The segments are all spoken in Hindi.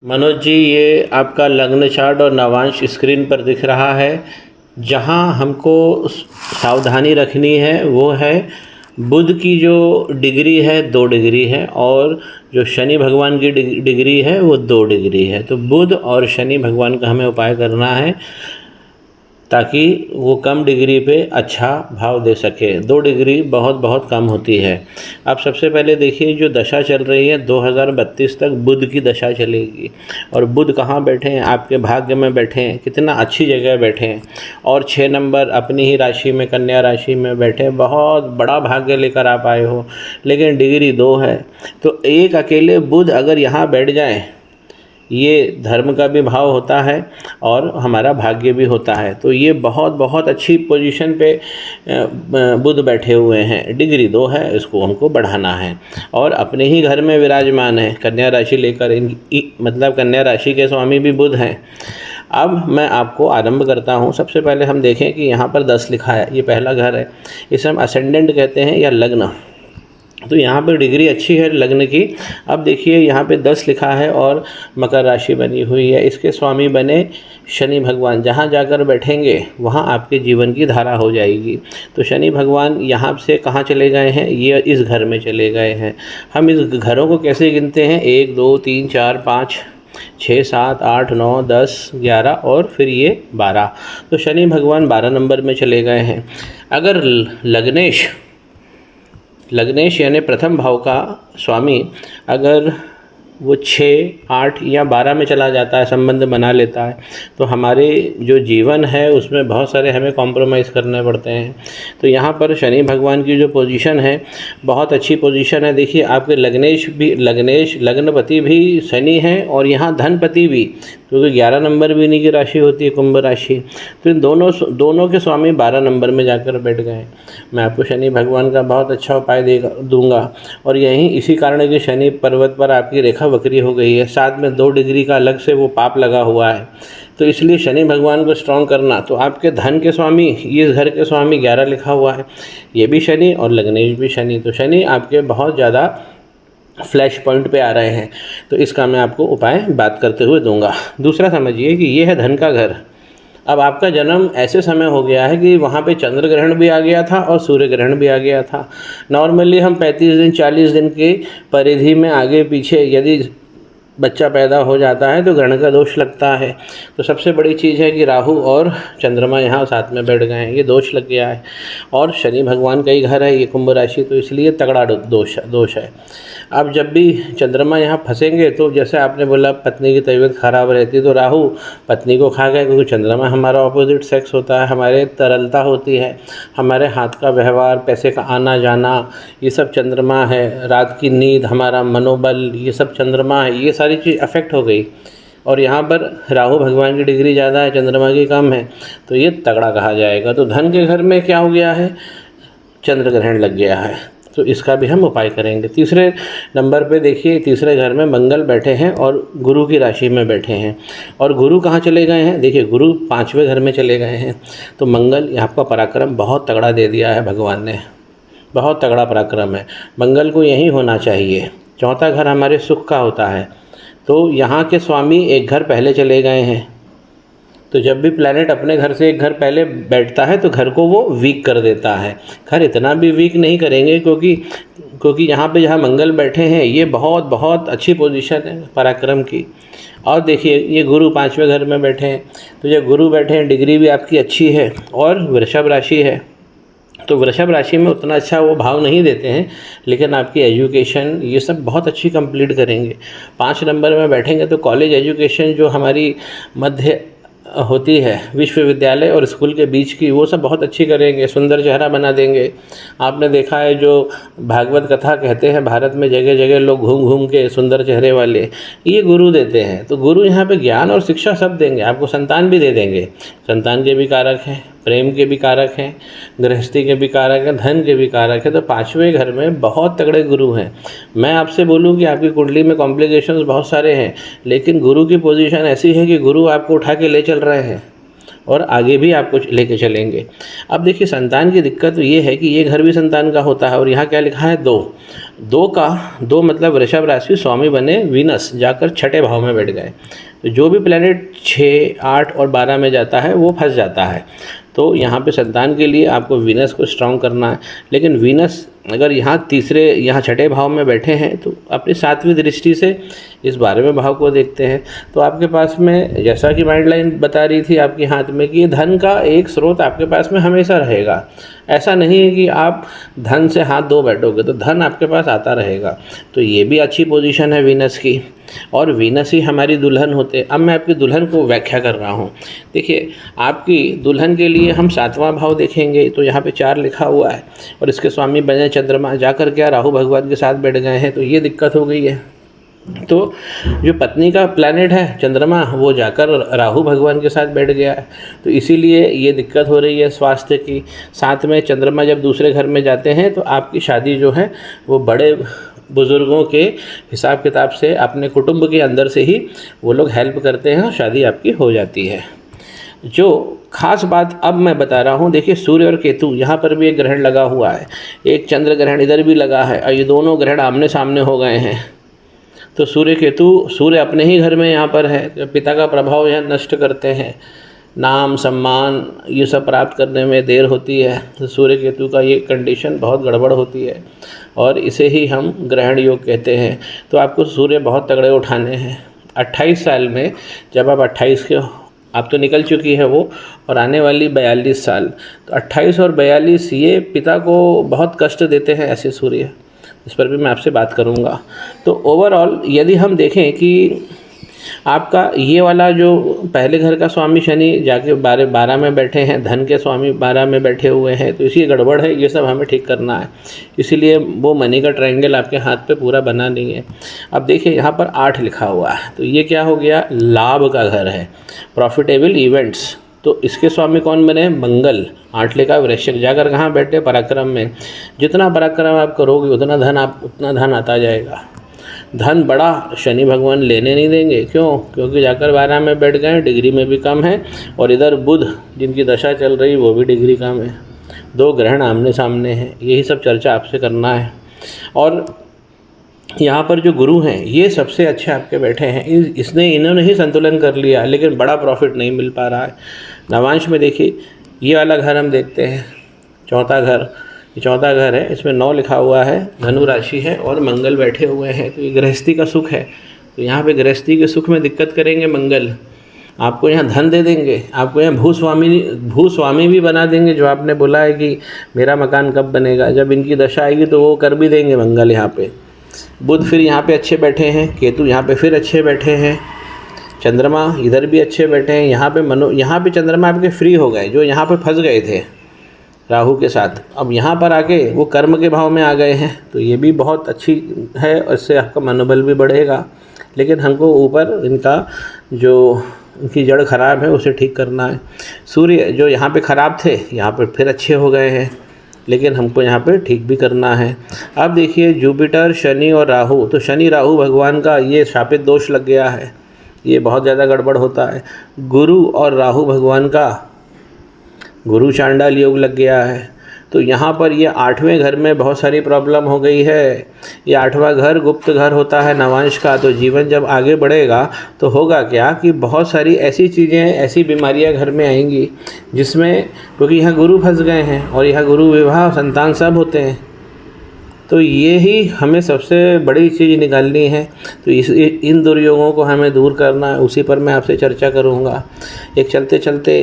मनोज जी, ये आपका लग्न चार्ट और नवांश स्क्रीन पर दिख रहा है। जहाँ हमको सावधानी रखनी है वो है बुध की जो डिग्री है 2 डिग्री है और जो शनि भगवान की डिग्री है वो 2 डिग्री है। तो बुध और शनि भगवान का हमें उपाय करना है ताकि वो कम डिग्री पे अच्छा भाव दे सके। 2 डिग्री बहुत बहुत कम होती है। अब सबसे पहले देखिए, जो दशा चल रही है 2032 तक बुध की दशा चलेगी। और बुध कहाँ बैठे हैं? आपके भाग्य में बैठे हैं, कितना अच्छी जगह बैठे हैं। और 6 नंबर अपनी ही राशि में, कन्या राशि में बैठे हैं। बहुत बड़ा भाग्य लेकर आप आए हो, लेकिन डिग्री 2 है। तो एक अकेले बुध अगर यहाँ बैठ जाए, ये धर्म का भी भाव होता है और हमारा भाग्य भी होता है। तो ये बहुत बहुत अच्छी पोजीशन पे बुध बैठे हुए हैं। डिग्री 2 है, इसको हमको बढ़ाना है। और अपने ही घर में विराजमान है, कन्या राशि लेकर। मतलब कन्या राशि के स्वामी भी बुध हैं। अब मैं आपको आरंभ करता हूँ। सबसे पहले हम देखें कि यहाँ पर 10 लिखा है, ये पहला घर है। इसे हम असेंडेंट कहते हैं या लग्न। तो यहाँ पर डिग्री अच्छी है लग्न की। अब देखिए, यहाँ पे 10 लिखा है और मकर राशि बनी हुई है। इसके स्वामी बने शनि भगवान। जहाँ जाकर बैठेंगे वहाँ आपके जीवन की धारा हो जाएगी। तो शनि भगवान यहाँ से कहाँ चले गए हैं? ये इस घर में चले गए हैं। हम इस घरों को कैसे गिनते हैं? 1 2 3 4 5 6 7 8 9 10 11 और फिर ये 12। तो शनि भगवान 12 नंबर में चले गए हैं। अगर लग्नेश यानी प्रथम भाव का स्वामी अगर वो 6 8 या 12 में चला जाता है, संबंध बना लेता है, तो हमारे जो जीवन है उसमें बहुत सारे हमें कॉम्प्रोमाइज़ करने पड़ते हैं। तो यहाँ पर शनि भगवान की जो पोजीशन है बहुत अच्छी पोजीशन है। देखिए, आपके लग्नपति भी शनि है और यहाँ धनपति भी, क्योंकि 11 नंबर भी इन्हीं की राशि होती है, कुंभ राशि। तो इन दोनों के स्वामी 12 नंबर में जाकर बैठ गए। मैं आपको शनि भगवान का बहुत अच्छा उपाय दूंगा। और यहीं इसी कारण है कि शनि पर्वत पर आपकी रेखा वक्री हो गई है। साथ में 2 डिग्री का अलग से वो पाप लगा हुआ है। तो इसलिए शनि भगवान को स्ट्रॉन्ग करना। तो आपके धन के स्वामी, ये घर के स्वामी 11 लिखा हुआ है, ये भी शनि और लग्नेश भी शनि। तो शनि आपके बहुत ज़्यादा फ्लैश पॉइंट पे आ रहे हैं। तो इसका मैं आपको उपाय बात करते हुए दूंगा। दूसरा समझिए कि ये है धन का घर। अब आपका जन्म ऐसे समय हो गया है कि वहाँ पे चंद्र ग्रहण भी आ गया था और सूर्य ग्रहण भी आ गया था। नॉर्मली हम 35 दिन 40 दिन की परिधि में आगे पीछे यदि बच्चा पैदा हो जाता है तो ग्रहण का दोष लगता है। तो सबसे बड़ी चीज़ है कि राहु और चंद्रमा यहाँ साथ में बैठ गए हैं, ये दोष लग गया है। और शनि भगवान का ही घर है ये कुंभ राशि, तो इसलिए तगड़ा दोष है। अब जब भी चंद्रमा यहाँ फंसेंगे तो जैसे आपने बोला पत्नी की तबीयत खराब रहती है, तो राहु पत्नी को खा गए, क्योंकि चंद्रमा हमारा ऑपोजिट सेक्स होता है। हमारे तरलता होती है, हमारे हाथ का व्यवहार, पैसे का आना जाना, ये सब चंद्रमा है। रात की नींद, हमारा मनोबल, ये सब चंद्रमा है। ये सारी चीज़ अफेक्ट हो गई। और यहाँ पर राहु भगवान की डिग्री ज़्यादा है, चंद्रमा की कम है, तो ये तगड़ा कहा जाएगा। तो धन के घर में क्या हो गया है? चंद्र ग्रहण लग गया है। तो इसका भी हम उपाय करेंगे। तीसरे नंबर पे देखिए, तीसरे घर में मंगल बैठे हैं और गुरु की राशि में बैठे हैं। और गुरु कहाँ चले गए हैं? देखिए, गुरु 5वें घर में चले गए हैं। तो मंगल, आपका पराक्रम बहुत तगड़ा दे दिया है भगवान ने, बहुत तगड़ा पराक्रम है। मंगल को यहीं होना चाहिए। 4था घर हमारे सुख का होता है। तो यहाँ के स्वामी एक घर पहले चले गए हैं। तो जब भी प्लैनेट अपने घर से एक घर पहले बैठता है तो घर को वो वीक कर देता है। घर इतना भी वीक नहीं करेंगे, क्योंकि यहाँ पे जहाँ मंगल बैठे हैं ये बहुत बहुत अच्छी पोजीशन है पराक्रम की। और देखिए, ये गुरु 5वें घर में बैठे हैं। तो जब गुरु बैठे हैं, डिग्री भी आपकी अच्छी है और वृषभ राशि है। तो वृषभ राशि में उतना अच्छा वो भाव नहीं देते हैं, लेकिन आपकी एजुकेशन ये सब बहुत अच्छी कंप्लीट करेंगे। 5 नंबर में बैठेंगे तो कॉलेज एजुकेशन जो हमारी मध्य होती है, विश्वविद्यालय और स्कूल के बीच की, वो सब बहुत अच्छी करेंगे, सुंदर चेहरा बना देंगे। आपने देखा है जो भागवत कथा कहते हैं, भारत में जगह जगह लोग घूम घूम के सुंदर चेहरे वाले ये गुरु देते हैं। तो गुरु यहाँ पे ज्ञान और शिक्षा सब देंगे, आपको संतान भी दे देंगे। संतान के भी कारक हैं, प्रेम के भी कारक हैं, गृहस्थी के भी कारक हैं, धन के भी कारक है। तो 5वें घर में बहुत तगड़े गुरु हैं। मैं आपसे बोलूं कि आपकी कुंडली में कॉम्प्लिकेशंस बहुत सारे हैं, लेकिन गुरु की पोजीशन ऐसी है कि गुरु आपको उठा के ले चल रहे हैं और आगे भी आपको लेके चलेंगे। अब देखिए, संतान की दिक्कत तो ये है कि ये घर भी संतान का होता है और यहाँ क्या लिखा है? 2। दो मतलब वृषभ राशि स्वामी बने वीनस, जाकर छठे भाव में बैठ गए। तो जो भी प्लैनेट 6, 8 और 12 में जाता है वो फंस जाता है। तो यहाँ पे संतान के लिए आपको वीनस को स्ट्रॉन्ग करना है। लेकिन वीनस अगर यहाँ छठे भाव में बैठे हैं तो अपनी 7वीं दृष्टि से इस 12वें भाव को देखते हैं। तो आपके पास में, जैसा कि माइंड लाइन बता रही थी आपके हाथ में, कि धन का एक स्रोत आपके पास में हमेशा रहेगा। ऐसा नहीं है कि आप धन से हाथ धो बैठोगे, तो धन आपके पास आता रहेगा। तो ये भी अच्छी पोजीशन है वीनस की, और वीनस ही हमारी दुल्हन होते। अब मैं आपकी दुल्हन को व्याख्या कर रहा हूँ। देखिए, आपकी दुल्हन के लिए हम 7वां भाव देखेंगे तो यहाँ पे 4 लिखा हुआ है, और इसके स्वामी बने चंद्रमा, जाकर क्या राहु भगवान के साथ बैठ गए हैं। तो ये दिक्कत हो गई है। तो जो पत्नी का प्लैनेट है चंद्रमा, वो जाकर राहु भगवान के साथ बैठ गया है। तो इसीलिए ये दिक्कत हो रही है स्वास्थ्य की। साथ में चंद्रमा जब दूसरे घर में जाते हैं तो आपकी शादी जो है वो बड़े बुज़ुर्गों के हिसाब किताब से, अपने कुटुंब के अंदर से ही वो लोग हेल्प करते हैं और शादी आपकी हो जाती है। जो खास बात अब मैं बता रहा हूँ, देखिए सूर्य और केतु, यहाँ पर भी एक ग्रहण लगा हुआ है, एक चंद्र ग्रहण इधर भी लगा है, और ये दोनों ग्रहण आमने सामने हो गए हैं। तो सूर्य अपने ही घर में यहाँ पर है, तो पिता का प्रभाव यहाँ नष्ट करते हैं। नाम सम्मान ये सब प्राप्त करने में देर होती है। तो सूर्य केतु का ये कंडीशन बहुत गड़बड़ होती है, और इसे ही हम ग्रहण योग कहते हैं। तो आपको सूर्य बहुत तगड़े उठाने हैं 28 साल में। जब आप 28 के, आप तो निकल चुकी है वो, और आने वाली 42 साल, तो 28 और 42 ये पिता को बहुत कष्ट देते हैं ऐसे सूर्य। इस पर भी मैं आपसे बात करूंगा। तो ओवरऑल यदि हम देखें कि आपका ये वाला जो पहले घर का स्वामी शनि जाके 12 में बैठे हैं, धन के स्वामी 12 में बैठे हुए हैं, तो इसी गड़बड़ है। ये सब हमें ठीक करना है, इसीलिए वो मनी का ट्रायंगल आपके हाथ पे पूरा बना नहीं है। अब देखिए यहाँ पर 8 लिखा हुआ है, तो ये क्या हो गया, लाभ का घर है, प्रॉफिटेबल इवेंट्स। तो इसके स्वामी कौन बने, मंगल। 8 लिखा वृश्चिक, जाकर कहाँ बैठे, पराक्रम में। जितना पराक्रम आप करोगे उतना धन आता जाएगा। धन बड़ा शनि भगवान लेने नहीं देंगे। क्यों? क्योंकि जाकर 12 में बैठ गए, डिग्री में भी कम है, और इधर बुध जिनकी दशा चल रही वो भी डिग्री कम है। 2 ग्रहण आमने सामने हैं। यही सब चर्चा आपसे करना है। और यहाँ पर जो गुरु हैं ये सबसे अच्छे आपके बैठे हैं। इन्होंने ही संतुलन कर लिया, लेकिन बड़ा प्रॉफिट नहीं मिल पा रहा है। नवांश में देखिए, ये वाला घर हम देखते हैं, चौथा घर, ये चौथा घर है, इसमें 9 लिखा हुआ है, धनु राशि है, और मंगल बैठे हुए हैं। तो ये गृहस्थी का सुख है। तो यहाँ पे गृहस्थी के सुख में दिक्कत करेंगे मंगल। आपको यहाँ धन दे देंगे, आपको यहाँ भूस्वामी भी बना देंगे। जो आपने बोला है कि मेरा मकान कब बनेगा, जब इनकी दशा आएगी तो वो कर भी देंगे मंगल। यहाँ पे बुध फिर यहाँ पे अच्छे बैठे हैं, केतु यहाँ पे फिर अच्छे बैठे हैं, चंद्रमा इधर भी अच्छे बैठे हैं। यहाँ पे चंद्रमा आपके फ्री हो गए, जो यहाँ पे फंस गए थे राहु के साथ। अब यहाँ पर आके वो कर्म के भाव में आ गए हैं। तो ये भी बहुत अच्छी है, और इससे आपका मनोबल भी बढ़ेगा। लेकिन हमको ऊपर इनकी जड़ खराब है उसे ठीक करना है। सूर्य जो यहाँ पे ख़राब थे, यहाँ पर फिर अच्छे हो गए हैं, लेकिन हमको यहाँ पे ठीक भी करना है। अब देखिए जुपिटर, शनि और राहु, तो शनि राहु भगवान का ये शापित दोष लग गया है, ये बहुत ज़्यादा गड़बड़ होता है। गुरु और राहु भगवान का गुरु चांडाल योग लग गया है। तो यहाँ पर ये 8वें घर में बहुत सारी प्रॉब्लम हो गई है। ये 8वां घर गुप्त घर होता है नवांश का। तो जीवन जब आगे बढ़ेगा तो होगा क्या कि बहुत सारी ऐसी चीज़ें, ऐसी बीमारियाँ घर में आएंगी जिसमें, क्योंकि यहाँ गुरु फंस गए हैं, और यहाँ गुरु विवाह संतान सब होते हैं। तो ये ही हमें सबसे बड़ी चीज़ निकालनी है। तो इन दुर्योगों को हमें दूर करना है, उसी पर मैं आपसे चर्चा करूँगा। एक चलते चलते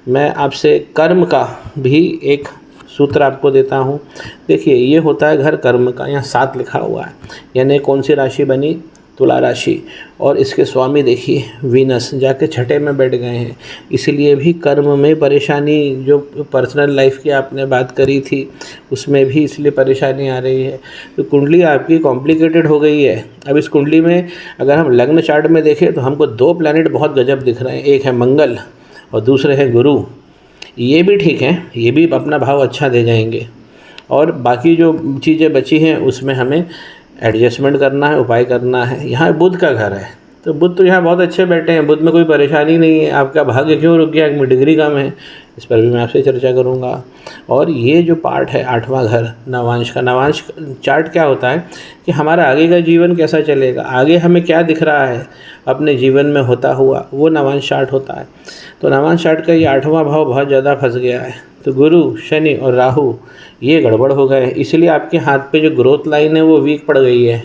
मैं आपसे कर्म का भी एक सूत्र आपको देता हूँ। देखिए, ये होता है घर कर्म का, यहाँ 7 लिखा हुआ है, यानी कौन सी राशि बनी, तुला राशि, और इसके स्वामी देखिए वीनस जाके छठे में बैठ गए हैं। इसलिए भी कर्म में परेशानी, जो पर्सनल लाइफ की आपने बात करी थी उसमें भी इसलिए परेशानी आ रही है। तो कुंडली आपकी कॉम्प्लिकेटेड हो गई है। अब इस कुंडली में अगर हम लग्न चार्ट में देखें तो हमको 2 प्लैनेट बहुत गजब दिख रहे हैं, एक है मंगल और दूसरे हैं गुरु। ये भी ठीक हैं, ये भी अपना भाव अच्छा दे जाएंगे, और बाकी जो चीज़ें बची हैं उसमें हमें एडजस्टमेंट करना है, उपाय करना है। यहाँ बुध का घर है, तो बुध तो यहाँ बहुत अच्छे बैठे हैं, बुध में कोई परेशानी नहीं है, आपका भाग्य क्यों रुक गया, में डिग्री कम है, इस पर भी मैं आपसे चर्चा करूँगा। और ये जो पार्ट है 8वां घर नवांश का, नवांश चार्ट क्या होता है कि हमारा आगे का जीवन कैसा चलेगा, आगे हमें क्या दिख रहा है अपने जीवन में होता हुआ, वो नवांश चार्ट होता है। तो नवांश चार्ट का ये 8वां भाव बहुत ज़्यादा फंस गया है। तो गुरु, शनि और राहु ये गड़बड़ हो गए, इसलिए आपके हाथ पे जो ग्रोथ लाइन है वो वीक पड़ गई है।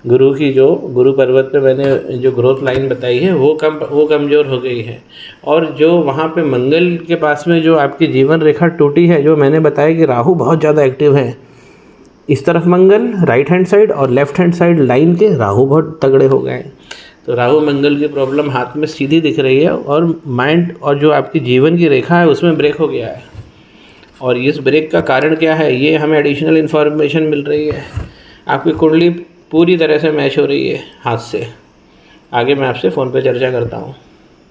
गुरु की जो गुरु पर्वत पे मैंने जो ग्रोथ लाइन बताई है वो कमज़ोर हो गई है। और जो वहाँ पे मंगल के पास में जो आपकी जीवन रेखा टूटी है, जो मैंने बताया कि राहु बहुत ज़्यादा एक्टिव है, इस तरफ मंगल राइट हैंड साइड और लेफ्ट हैंड साइड लाइन के राहु बहुत तगड़े हो गए। तो राहु मंगल की प्रॉब्लम हाथ में सीधी दिख रही है और माइंड और जो आपकी जीवन की रेखा है उसमें ब्रेक हो गया है। और इस ब्रेक का कारण क्या है, ये हमें एडिशनल इन्फॉर्मेशन मिल रही है। आपकी कुंडली पूरी तरह से मैच हो रही है हाथ से। आगे मैं आपसे फ़ोन पे चर्चा करता हूँ।